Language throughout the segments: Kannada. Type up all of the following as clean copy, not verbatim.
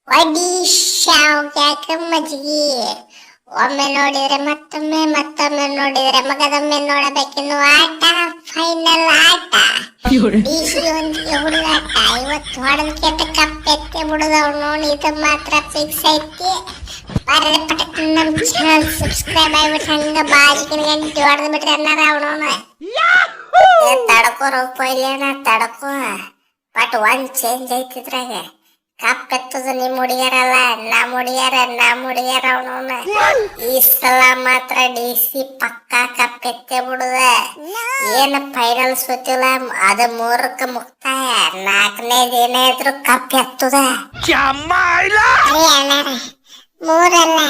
ಒಡಿಶಾವ್ಗ್ಯಾಕೆ ಮಜ್ಗಿ ಒಮ್ಮೆ ನೋಡಿದ್ರೆ ಮತ್ತೊಮ್ಮೆ ಮತ್ತೊಮ್ಮೆ ನೋಡಿದ್ರೆ ಮಗದೊಮ್ಮೆ ನೋಡಬೇಕೆನ್ನುವ ಆಟ ಫೈನಲ್ ಆಟ ಡಿಸಿಯೊಂದಿಗೆ ಹುಡುಗಾಟ ಇವತ್ತು ಹೊಡೆದ ಕೆಟ್ಟ ಕಪ್ಪೆತ್ತೆ ಬಿಡುದವ್ ನೋಡಿ ಇದು ಮಾತ್ರ ಫಿಕ್ಸ್ ಐತಿ ಬರೇ ಪಟಕ್ ನಮ್ ಚಾನಲ್ ಸಬ್ಸ್ಕ್ರೈಬ್ ಆಗ್ಬಿಟ್ಟು ಹಂಗ ಬಾಜಿಕಿನ ಗಂಟೆ ಹೊಡೆದ್ ಬಿಟ್ರೆ ಅನ್ನಾರ ಅವನವನ ತಡ್ಕೋ ಕೊಯ್ಲೇನ ತಡ್ಕೋ ಬಟ್ ಒಂದ್ ಚೇಂಜ್ ಐತಿದ್ರಾಗ ಕಪ್ಪೆತ್ತದ ನಿಮ್ ಹುಡುಗಿಯರಲ್ಲ ನಮ್ ಹುಡುಗಿಯರ ಅವನವನ ಈ ಸಲ ಮಾತ್ರ ಡಿಸಿ ಪಕ್ಕಾ ಕಪ್ಪೆತ್ತೆ ಬಿಡುದ ಏನ ಫೈನಲ್ ಸೋತಿಲ್ಲ ಅದ 3ಕ್ಕೆ ಮುಕ್ತಾಯ 4ನೇದು ಏನೇ ಇದ್ರು ಕಪ್ಪೆತ್ತದ ಮೂರಲ್ಲ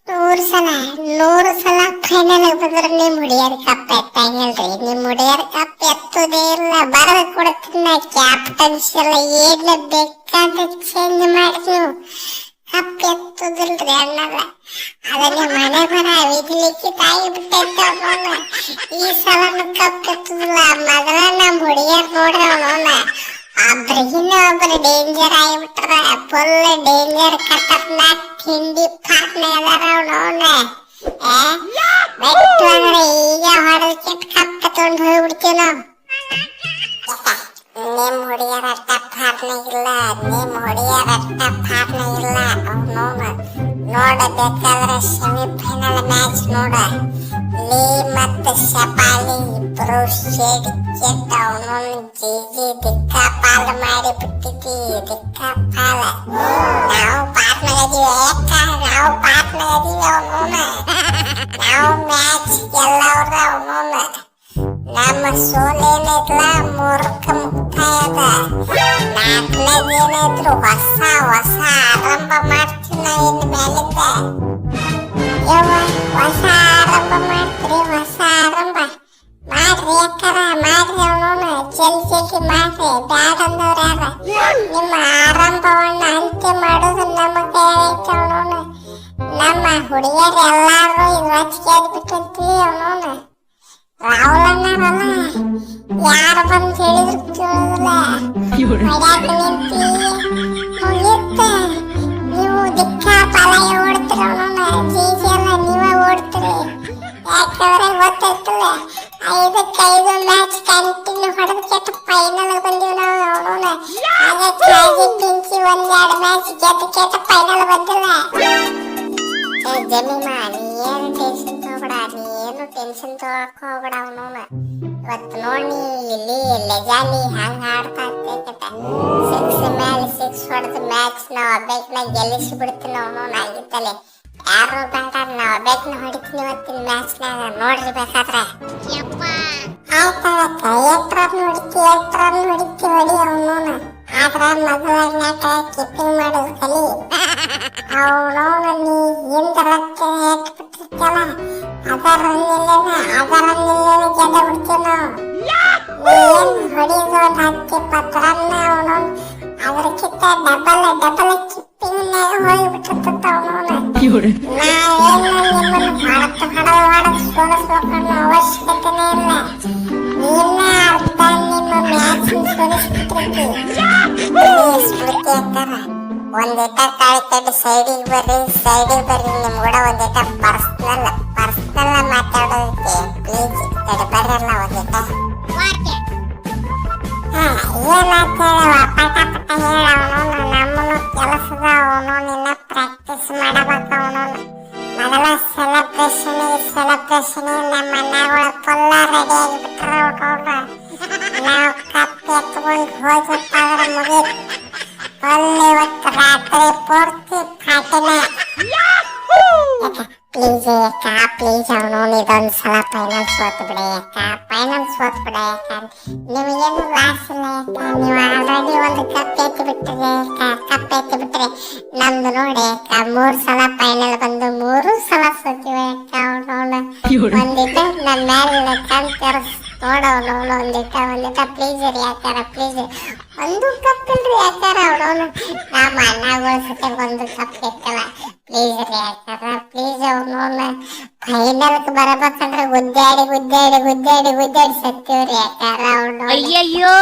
100 ಸಲ ಫೈನಲ್ ಬಂದ್ರೆ ನಿಮ್ ಹುಡುಗಿಯರ್ ಕಪ್ ಎತ್ತಂಗಿಲ್ರಿ ನಿಮ್ ಹುಡುಗಿಯರ್ ಕಪ್ ಎತ್ತುದೇ ಇಲ್ಲ ಬರದ್ ಕೊಡ್ತೀನಿ ಕ್ಯಾಪ್ಟನ್ಸ್ ಎಲ್ಲ ಏನ್ ಬೇಕಾದ್ರೆ ಚೇಂಜ್ ಮಾಡಿ ನೀವು ಕಪ್ ಎತ್ತುದಿಲ್ರಿ ಅನ್ನಲ್ಲ ಅದನ್ನ ಮನೆ ಬರ ವಿಧಿಲಿಕ್ಕೆ ತಾಯಿ ಬಿಟ್ಟೈತೆ ಈ ಸಲ ಕಪ್ ಎತ್ತುದಿಲ್ಲ ಮೊದಲ ನಮ್ ಹುಡುಗಿಯರ್ ನೋಡ್ರಿ ಅವನವನ ಒಬ್ರಿಗಿನ್ನ ಒಬ್ರು ಡೇಂಜರ್ ಆಗಿಬಿಟ್ರ ಫುಲ್ ಡೇಂಜರ್ ಖತರ್ನಾಕ್ ತಿಂಡಿ ಪಾಟ್ನೆ ಅದಾರ ಅವನವನ ಬೆಟ್ಟು ಅಂದ್ರೆ ಈಗ ಹೊಡೆದ ಕೆಟ್ಟ ಕಪ್ಪ ತಗೊಂಡು ಹೋಗ್ಬಿಡ್ತೀವಿ ನಾವು ನಿಮ್ ಹುಡುಗಿಯರ ಪಾಟ್ನೆ ಇಲ್ಲ ಅವನವನ ನೋಡಬೇಕಾದ್ರೆ ಸೆಮಿಫೈನಲ್ ಮ್ಯಾಚ್ ನೋಡ ಲೀ ಮತ್ತು ಶಪಾಲಿ ಇಬ್ರು ಶೇಡ್ ಕೆಟ್ಟ ಅವನವನು ಜೀಜಿ ದಿಕ್ಕಾಪಾಲ ಮಾಡಿ ಬಿಟ್ಟಿದ್ದಿ ದಿಕ್ಕಾಪಾಲ ನಾವು ಪಾಟ್ನಾಗದೀವಿ ಅವನವನ ನಾವು ಮ್ಯಾಚ್ ಗೆಲ್ಲವ್ರ ಅವನವನ ನಮ್ಮ ಸೋಲೇನಿಲ್ಲ 3ಕ್ಕೆ ಮುಕ್ತಾಯದ 4ನೇದು ಏನಿದ್ರು ಹೊಸ ಆರಂಭ ಮಾಡ್ತೀವಿ ನಾವು ಇನ್ನು ಮೇಲಿಂದ ಹೊಸ ಆರಂಭ ಮಾಡ್ರಿ ಯಾಕಾರ ಮಾಡ್ರಿ ಅವನವನ ಜಲ್ದಿ ಮಾಡ್ರಿ ಬ್ಯಾಡ ಅಂದವ್ರ ಯಾರ ನಿಮ್ಮ ಆರಂಭವನ್ನ ಅಂತ್ಯ ಮಾಡೋದು ನಮ್ಮ ಕೈಯಾಗೈತೆ ಅವನವನ ನಮ್ಮ ಹುಡುಗಿಯರು ಎಲ್ಲಾರು ಇದು ಹಚ್ಚಿಗೆ ಬಿಟ್ಟಿರ್ತೀವಿ ಅವನವನ ರಾಹುಲ್ ಅಣ್ಣಾರಲ್ಲ ಯಾರು ಬಂದು ಹೇಳಿದ್ರು ಕೇಳೋದಿಲ್ಲ ಹೊಡ್ಯಾಕ ನಿಂತಿ ಮುಗಿಯುತ್ತೆ ನೀವು ದಿಕ್ಕಾಪಾಲ ಓಡ್ತೀರ ಅವನವನ ಜೀಜಿ ಎಲ್ಲ ನೀವೇ ಓಡ್ತೀರಿ ಯಾಕಂದ್ರೆ ಗೊತ್ತಾಯ್ತಲ್ಲ 5 ಮ್ಯಾಚ್ ಕಂಟಿನ್ಯೂ ಹೊಡೆದು ಕೆಟ್ಟ ಫೈನಲ್ ಬಂದೀವಿ ನಾವು ಅವನವನ ಹಾಗೆ ಕಾಜಿ ಪಿಂಚಿ 1-2 ಮ್ಯಾಚ್ ಗೆದ್ದು ಕೆಟ್ಟ ಫೈನಲ್ ಬಂದಿಲ್ಲ ಜಮೀಮಾ ನೀ ಏನು ಟೆನ್ಷನ್ ತಗೊಳಕ್ ಹೋಗ್ಬೇಡ ಅವನವನ ಇವತ್ತು ನೋಡಿ ಇಲ್ಲಿ ಲೆಜಾನಿ ಹಂಗ ಆಡ್ತಾ ಕೆಟ್ಟ 6 ಮೇಲೆ 6 ಹೊಡೆದು ಮ್ಯಾಚ್ ನಾವು ಅಬೇಕ್ನ ಗೆಲ್ಲಿಸಿ ಬಿಡ್ತೀನಿ ಅವನವನ ಆಗಿತ್ತಲೆ ಯಾರು ಬೇಡ ನಾವು ಅಬೇಕ್ನ ಹೊಡಿತೀನಿ ಇವತ್ತಿನ ಮ್ಯಾಚ್ನಾಗ ನೋಡ್ರಿ ಬೇಕಾದ್ರೆ ಎಟ್ರನ್ ಹೊಡಿತಿ ಹೊಡಿ ಅವನವನ ಆದ್ರ ಮೊದಲನಾಟ ಕೀಪಿಂಗ್ ಮಾಡೋದು ಕಲಿ ಅವನವನ ನೀ ಹಿಂದ ರಕ್ಕ ಹಾಕ್ಬಿಟ್ಟಿರ್ತಲ್ಲ ಅದರನ್ನಿಲ್ಲೇನ ಗೆದ್ದ ಬಿಡ್ತೀವಿ ನಾವು ಏನ್ ಹೊಡಿಯೋದು ಒಂದು 10 ರನ್ನ ಅವನವನ ಅದಕ್ಕಿಂತ ಡಬಲ್ ಕಿಪ್ಪಿಂಗ್ನಾಗ ಹೋಗಿಬಿಟ್ಟಿರ್ತ ಅವನವನ ನಾವೇನು ನಿಮ್ಮನ್ನು ಹೊಡೆದು ಸೋಲಿಸ್ಬೇಕನ್ನೋ ಅವಶ್ಯಕತೆನೇ ಇಲ್ಲ ನೀನ ಅರ್ಧ ನಿಮ್ಮ ಮ್ಯಾಚ್ ಸೋಲಿಸ್ಬಿಟ್ಟಿರ್ತಿ ಸ್ಮೃತಿ ಅಂತಾರ ಒಂದೇಟ ತಾಳಿ ಕಟ್ಟಿ ಸೈಡಿಗೆ ಬರ್ರಿ ನಿಮ್ ಕೂಡ ಒಂದೇಟ ಪರ್ಸನಲ್ ಮಾತಾಡೋದಕ್ಕೆ ಪ್ಲೀಸ್ ತಡಿ ಬರ್ರಲ್ಲ ಒಂದೇಟ ಪಟ ಹೇಳ ಅವನು ನಮ್ಮನ್ನು ಕೆಲಸದ ಅವನು ನಿನ್ನ ಪ್ರಾಕ್ಟೀಸ್ ಮಾಡಬೇಕು ಅವನು ಮೊದಲ ಸೆಲೆಬ್ರೇಷನ್ ನಮ್ಮ ಅಣ್ಣಗಳ ಫುಲ್ಲ ರೆಡಿ ಆಗಿಬಿಟ್ರ ನಾವು ಕಪ್ಪು ಎತ್ಕೊಂಡು ಹೋದ್ರಪ್ಪ ಅಂದ್ರೆ ಮುಗೀತು ಫುಲ್ ಇವತ್ತು ರಾತ್ರಿ ಪೂರ್ತಿ ಪಾಟಿನ ಪ್ಲೀಸ್ ಅವನು ಇದೊಂದು ಸಲ ಫೈನಲ್ ಸೋತ್ ಬಿಡಿ ನಿಮಗೇನು ಲಾಸ್ ಇಲ್ಲ ನೀವು ಆಲ್ರೆಡಿ ಒಂದು ಕಪ್ ಎತ್ತಿ ಬಿಟ್ರೆ ನಮ್ದು ನೋಡಿ 3 ಸಲ ಫೈನಲ್ ಬಂದು 3 ಸಲ ಸೋತಿವೆ ಅವನು ಒಂದಿಟ ನನ್ನ ಮೇಲೆ ಕಣ್ ತೆರೆಸ್ ನೋಡವನು ಒಂದಿಟ ಪ್ಲೀಸ್ ರೀ ಯಾಕಾರ ಪ್ಲೀಸ್ ಒಂದು ಕಪ್ ಇಲ್ರಿ ಯಾಕಾರ ಅವನು ನಮ್ಮ ಅಣ್ಣಗಳ ಸತೆ ಒಂದು ಕಪ್ ಎತ್ತಲ್ಲ ಪ್ಲೀಸ್ ರೀ ಯಾಕಾರ ಪ್ಲೀಸ್ ಅವನು ಫೈನಲ್ಕ್ ಬರಬೇಕಂದ್ರೆ ಗುದ್ದಾಡಿ ಸತ್ತೀವ್ರಿ. ಯಾಕಾರ ಅಯ್ಯಯ್ಯೋ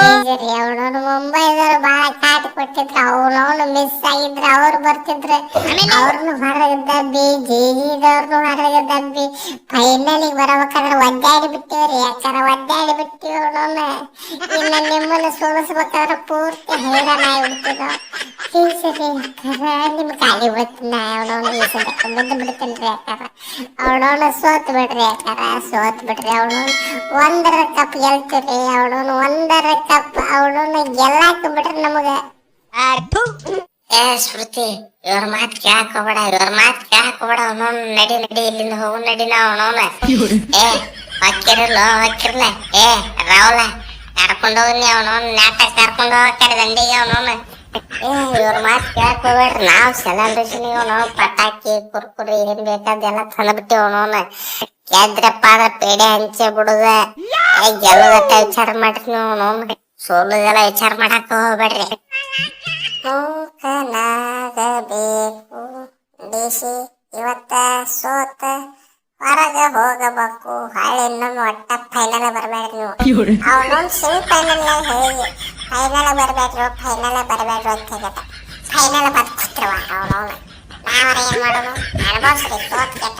ಅವನವನು ಮುಂಬೈದವ್ರು ಬಾಳ ಕಾಟ ಕೊಟ್ಟಿದ್ರು. ಅವನವನು ಮಿಸ್ ಆಗಿದ್ರ ಅವ್ರು ಬರ್ತಿದ್ರು. ಅವ್ರನ್ನು ಹೊರಗೆ ದಬ್ಬಿ ಜೇಜಿದವ್ರನ್ನು ಹೊರಗೆ ದಬ್ಬಿ ಫೈನಲಿಗೆ ಬರಬೇಕಂದ್ರೆ ಒದ್ದಾಡಿ ಬಿಟ್ಟಿವ್ರಿ. ಯಾಕಾರ ಒದ್ದಾಡಿ ಬಿಟ್ಟಿವಿ. ಅವನವನು ಇನ್ನ ನಿಮ್ಮನ್ನು ಸೋಲಿಸ್ಬೇಕಾದ್ರೆ ಪೂರ್ತಿ ಹೈರಾಣ ಆಗಿಬಿಡ್ತಿದ್ದ. ನಿಮ್ ಖಾಲಿ ಬಿಡ್ತೀನಿ ಅವನವನು ಈ ಸದ್ಯಕ್ಕೆ ಬಂದು ಬಿಡ್ತೇನ್ರಿ. ಯಾಕಾರ ಅವನವನು ಸೋತ್ ಬಿಡ್ರಿ. ಯಾಕಾರ ಸೋತ್ ಬಿಡ್ರಿ. ಅವನು ಒಂದರ ಕಪ್ ಗೆಲ್ತೀರಿ. ಅವನವನು ಒಂದರ ಕಪ್ ಅವನವನು ಗೆಲ್ಲಾಕ ಬಿಡ್ರಿ ನಮಗ. ಸ್ಮೃತಿ, ಇವ್ರ ಮಾತ್ ಕೇಳಕ್ ಹೋಗ್ಬೇಡ. ಅವನವನು ನಡಿ ಇಲ್ಲಿಂದ ಹೋಗು. ನಡಿ ಅವನವನ ಹೊಕ್ಕಿರಲ್ಲ ರಾಹುಲ ಕರ್ಕೊಂಡು ಹೋಗ್ನಿ. ಅವನವನ್ ನಾಟಕ ಕರ್ಕೊಂಡು ಹೋಗ್ತಾರೆ ದಂಡಿಗೆ. ಅವನವನು ಇವ್ರ ಮಾತ್ ಕೇಳಕ್ ಹೋಗ್ಬೇಡ್ರಿ. ನಾವ್ ಸೆಲೆಬ್ರೇಷನ್ ಪಟಾಕಿ ಕುರ್ಕುರಿ ಏನ್ ಬೇಕಾದೆಲ್ಲ ತಂದ್ಬಿಟ್ಟಿವಿ. ಅವನವನ ಗೆದ್ರಪ್ಪ ಅಂದ್ರ ಪೇಡೆ ಹಂಚೆ ಬಿಡುದ. ಗೆಲ್ಲುದಟ್ಟ ವಿಚಾರ ಮಾಡ್ರಿ. ಅವನವನ್ ಸೋಲುದೆಲ್ಲ ವಿಚಾರ ಮಾಡಕ್ ಹೋಗ್ಬೇಡ್ರಿ. ಮೂಕನಾಗಬೇಕು ಡಿಸಿ ಇವತ್ತ ಸೋತ ಹೊರಗೆ ಹೋಗಬೇಕು. ಹಳ್ಳಿ ಇನ್ನೊಮ್ಮೆ ಒಟ್ಟ ಫೈನಲ್ ಬರ್ಬೇಡ್ರಿ ನೀವು. ಅವನೊಂದು ಸೆಮಿ ಫೈನಲ್ ಹೇಳಿ ಫೈನಲ್ ಬರ್ಬೇಡ್ರಿ ಅಂತ ಹೇಗಟ ಫೈನಲ್ ಬರ್ತಿರುವ ಅವನವನು. ನಾವರ ಏನ್ ಮಾಡೋದು ಅನುಭವಿಸ್ರಿ ಸೋತ್ ಕೆಟ್ಟ.